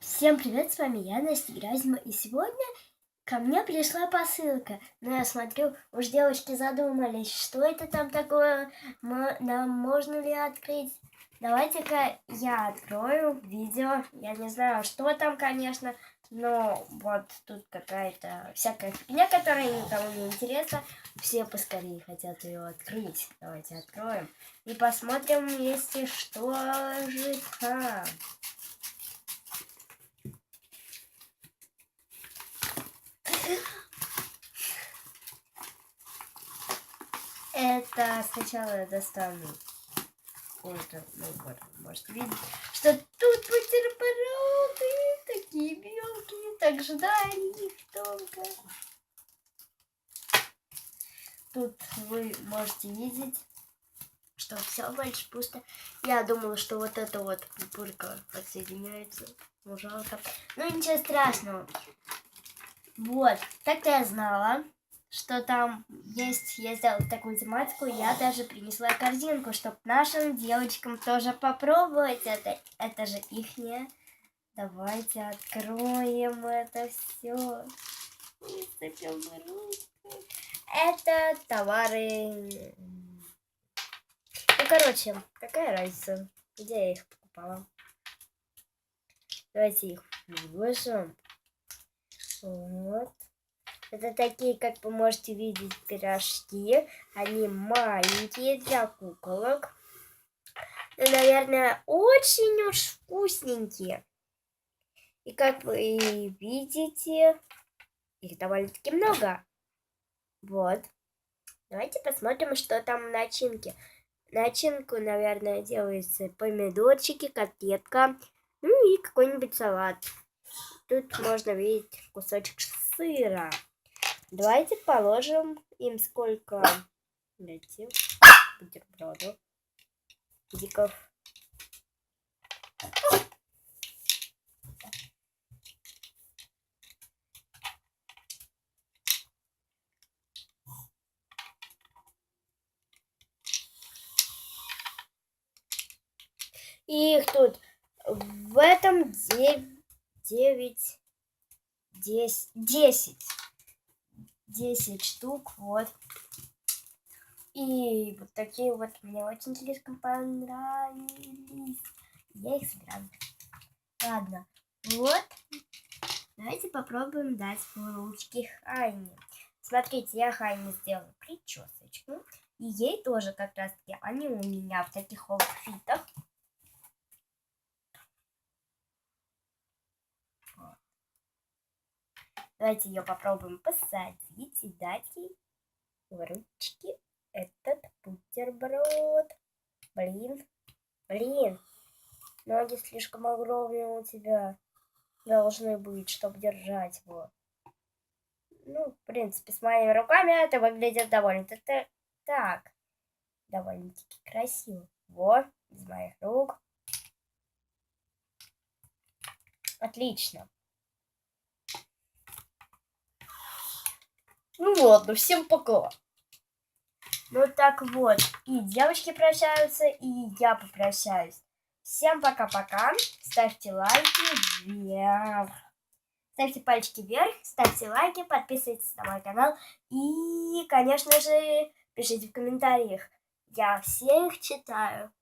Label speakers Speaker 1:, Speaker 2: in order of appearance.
Speaker 1: Всем привет, с вами я, Настя Гразьма, и сегодня ко мне пришла посылка. Но я смотрю, уж девочки задумались, что это там такое, нам можно ли открыть. Давайте-ка я открою видео, я не знаю, что там, конечно, но вот тут какая-то всякая фигня, которая никому не интересна. Все поскорее хотят ее открыть. Давайте откроем и посмотрим вместе, что же там. Это сначала я достану какой-то, ну вот, можете видеть, что тут бутерброды, такие мелкие, так ждали их долго. Тут вы можете видеть, что все больше пусто. Я думала, что вот эта вот пупырка подсоединяется. Ну, жалко. Ну, ничего страшного. Вот, так я знала, что там есть, я сделала такую тематику, я даже принесла корзинку, чтобы нашим девочкам тоже попробовать это. Это же ихнее. Давайте откроем это все. Это товары. Ну, короче, какая разница, где я их покупала. Давайте их выложим. Вот. Это такие, как вы можете видеть, пирожки. Они маленькие для куколок. Но, наверное, очень уж вкусненькие. И как вы видите, их довольно-таки много. Вот. Давайте посмотрим, что там в начинке. Начинку, наверное, делается помидорчики, котлетка, ну и какой-нибудь салат. Тут можно видеть кусочек сыра. Давайте положим им сколько этих бутербродов, диков. И их тут в этом 9, 10 штук, вот. И вот такие вот мне очень слишком понравились. Я их собираю. Ладно, вот. Давайте попробуем дать в ручки Хайне. Смотрите, я Хайне сделала причесочку. И ей тоже как раз таки, они у меня в таких аутфитах. Вот. Давайте ее попробуем посадить и дать ей в ручки этот бутерброд. Блин, ноги слишком огромные у тебя должны быть, чтобы держать его. Ну, в принципе, с моими руками это выглядит довольно-таки так. Довольно-таки красиво. Вот, из моих рук. Отлично. Ну ладно, всем пока. Ну так вот, и девочки прощаются, и я попрощаюсь. Всем пока-пока. Ставьте лайки вверх. Ставьте пальчики вверх, ставьте лайки, подписывайтесь на мой канал. И, конечно же, пишите в комментариях. Я всех читаю.